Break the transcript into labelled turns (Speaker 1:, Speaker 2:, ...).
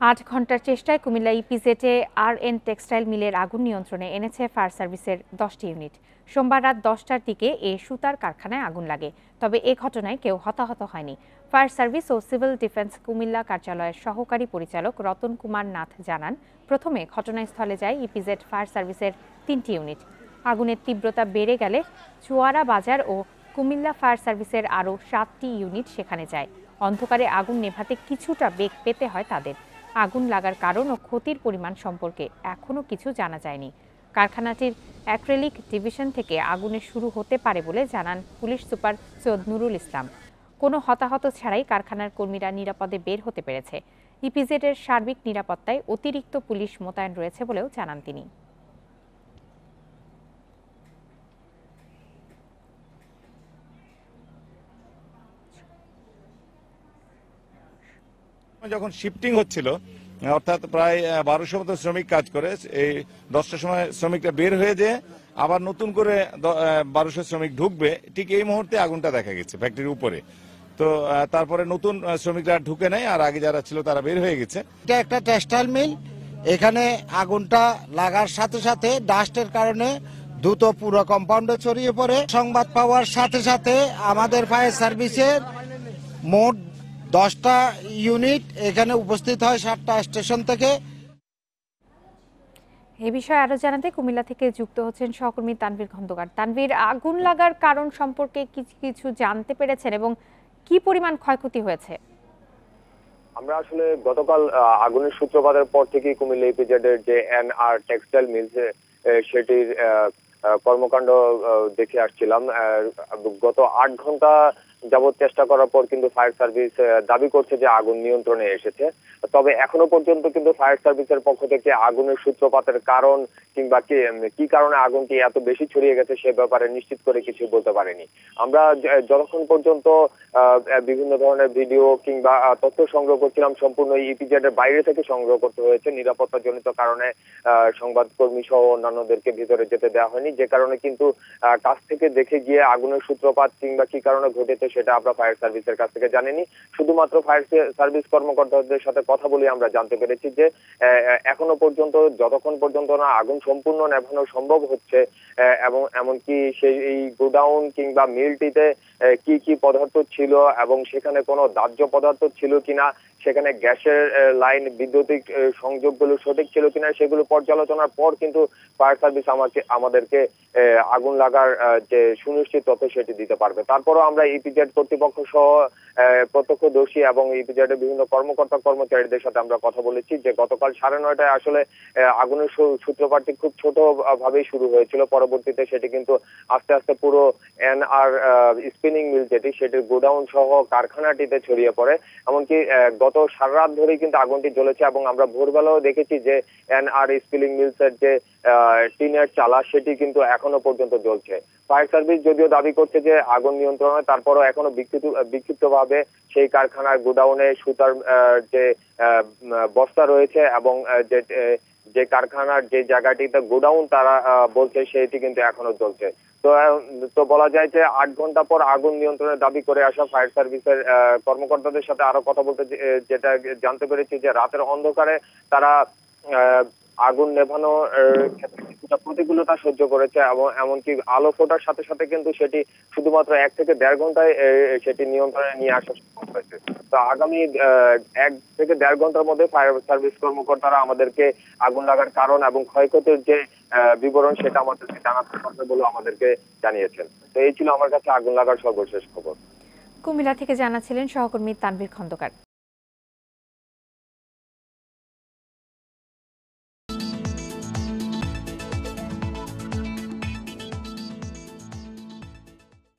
Speaker 1: ৮ ঘণ্টার চেষ্টায় কুমিল্লা ইপিজেডে আর.এন টেক্সটাইল মিলের আগুন নিয়ন্ত্রণে এনেছে ফায়ার সার্ভিসের ১০টি ইউনিট। সোমবার রাত ১০টার দিকে এ সুতার কারখানায় আগুন লাগে। তবে এ ঘটনায় কেউ হতাহত হয়নি। ফায়ার সার্ভিস ও সিভিল ডিফেন্স কুমিল্লা কার্যালয়ের সহকারী পরিচালক রতন কুমার নাথ জানান, প্রথমে ঘটনাস্থলে যায় ইপিজেড ফায়ার সার্ভিসের ৩টি ইউনিট। আগুনের তীব্রতা বেড়ে গেলে চুয়ারা বাজার ও কুমিল্লা ফায়ার সার্ভিসের আরও ৭টি ইউনিট সেখানে যায়। অন্ধকারে আগুন নেভাতে কিছুটা বেগ পেতে হয় তাদের। আগুন লাগার কারণ ও ক্ষতির পরিমাণ সম্পর্কে এখনও কিছু জানা যায়নি। কারখানাটির অ্যাক্রিলিক ডিভিশন থেকে আগুনের শুরু হতে পারে বলে জানান পুলিশ সুপার সৈয়দ নুরুল ইসলাম। কোনো হতাহত ছাড়াই কারখানার কর্মীরা নিরাপদে বের হতে পেরেছে। ইপিজেডের সার্বিক নিরাপত্তায় অতিরিক্ত পুলিশ মোতায়েন রয়েছে বলেও জানান তিনি।
Speaker 2: যখন শিফটিং হচ্ছিল, অর্থাৎ প্রায় ১২০০ মতো শ্রমিক কাজ করে, এই 10টার সময় শ্রমিকরা বের হয়ে যে আবার নতুন করে ১২০০ শ্রমিক ঢুকবে, ঠিক এই মুহূর্তে আগুনটা দেখা গেছে ফ্যাক্টরির উপরে। তো তারপরে নতুন শ্রমিকরা ঢুকে নেয়, আর আগে যারা ছিল তারা বের হয়ে গেছে।
Speaker 3: এটা একটা টেক্সটাইল মিল। এখানে আগুনটা লাগার সাথে সাথে ডাস্টের কারণে দ্রুত পুরো কম্পাউন্ডে ছড়িয়ে পড়ে। সংবাদ পাওয়ার সাথে সাথে আমাদের ফায়ার সার্ভিসের মোট 10টা ইউনিট এখানে উপস্থিত হয় 7টা স্টেশন থেকে।
Speaker 1: এ বিষয়ে আরো জানাতে কুমিল্লা থেকে যুক্ত হচ্ছেন সহকর্মী তানভীর খন্দকার। তানভীর, আগুন লাগার কারণ সম্পর্কে কিছু জানতে পেরেছেন এবং কি পরিমাণ ক্ষয়ক্ষতি হয়েছে?
Speaker 4: আমরা আসলে গতকাল আগুনের সূত্রপাতের পর থেকেই কুমিল্লা ইপিজেডের যে এনআর টেক্সটাইল মিলস সেটির কর্মকাণ্ড দেখে আসছিলাম। গত ৮ ঘন্টা যাবৎ চেষ্টা করার পর কিন্তু ফায়ার সার্ভিস দাবি করছে যে আগুন নিয়ন্ত্রণে এসেছে। তবে এখনো পর্যন্ত কিন্তু ফায়ার সার্ভিসের পক্ষ থেকে আগুনের সূত্রপাতের কারণ কিংবা কি কারণে আগুনটি এত বেশি ছড়িয়ে গেছে সে ব্যাপারে নিশ্চিত করে কিছু বলতে পারেনি। আমরা যতক্ষণ পর্যন্ত বিভিন্ন ধরনের ভিডিও কিংবা তথ্য সংগ্রহ করছিলাম, সম্পূর্ণ ইপিজেড এর বাইরে থেকে সংগ্রহ করতে হয়েছে। নিরাপত্তা জনিত কারণে সংবাদকর্মী সহ অন্যান্যদেরকে ভিতরে যেতে দেওয়া হয়নি, যে কারণে কিন্তু কাছ থেকে দেখে গিয়ে আগুনের সূত্রপাত কিংবা কি কারণে ঘটেছে সেটা আমরা ফায়ার সার্ভিসের কাছ থেকে জানিনি। শুধুমাত্র ফায়ার সার্ভিস কর্মকর্তাদের সাথে কথা বলে আমরা জানতে পেরেছি যে এখনো পর্যন্ত যতক্ষণ পর্যন্ত না আগুন সম্পূর্ণ নেভানো সম্ভব হচ্ছে, এবং এমনকি সেই গোডাউন কিংবা মিলটিতে কি কি পদার্থ ছিল এবং সেখানে কোনো দাহ্য পদার্থ ছিল কিনা, সেখানে গ্যাসের লাইন বৈদ্যুতিক সংযোগগুলো সঠিক ছিল কিনা, সেগুলো পর্যালোচনার পর কিন্তু ফায়ার সার্ভিস আমাদেরকে আগুন লাগার যে সুনিশ্চিত তথ্য সেটি দিতে পারবে। তারপরও আমরা ইপিজেড কর্তৃপক্ষ সহ প্রত্যক্ষদর্শী এবং ইপিজেড এর বিভিন্ন কর্মকর্তা কর্মচারীদের সাথে আমরা কথা বলেছি যে গতকাল 9:30টায় আসলে আগুনের সূত্রপাতটি খুব ছোট ভাবেই শুরু হয়েছিল। পরবর্তীতে সেটি কিন্তু আস্তে আস্তে পুরো এনআর স্পিনিং মিল যেটি, সেটির গোডাউন সহ কারখানাটিতে ছড়িয়ে পড়ে। এমনকি গত সারা রাত ধরেই কিন্তু আগুনটি জ্বলেছে এবং আমরা ভোরবেলাও দেখেছি যে এনআর স্পিনিং মিলসের যে টিনের চালা সেটি কিন্তু এখনো পর্যন্ত জ্বলছে। ফায়ার সার্ভিস যদিও দাবি করছে যে আগুন নিয়ন্ত্রণে, তারপরও এখনো বিক্ষিপ্ত ভাবে সেই কারখানার গোডাউনে সুতার যে বস্তা রয়েছে এবং যে কারখানার যে জায়গাটিতে গোডাউন তারা বলছে সেটি কিন্তু এখনো চলছে। তো বলা যায় যে ৮ ঘন্টা পর আগুন নিয়ন্ত্রণের দাবি করে আসা ফায়ার সার্ভিসের কর্মকর্তাদের সাথে আরো কথা বলতে যেটা জানতে পেরেছি যে রাতের অন্ধকারে তারা আগুন নেভানোর ক্ষেত্রে কিছুটা প্রতিকূলতা সহ্য করেছে এবং এমনকি আলো ফোটার সাথে সাথে কিন্তু সেটি শুধুমাত্র ১ থেকে ১.৫ ঘন্টায় সেটি নিয়ন্ত্রণে নিয়ে আসা সম্ভব হয়েছে। তো আগামী ১ থেকে ১.৫ ঘন্টার মধ্যে ফায়ার সার্ভিস কর্মকর্তারা আমাদেরকে আগুন লাগার কারণ এবং ক্ষয়ক্ষতির যে বিবরণ সেটা আমাদেরকে জানাতে পারবে বলে আমাদেরকে জানিয়েছেন। তো এই ছিল আমার কাছে আগুন লাগার সর্বশেষ খবর।
Speaker 1: কুমিল্লা থেকে জানাচ্ছিলেন সহকর্মী তানভীর খন্দকার।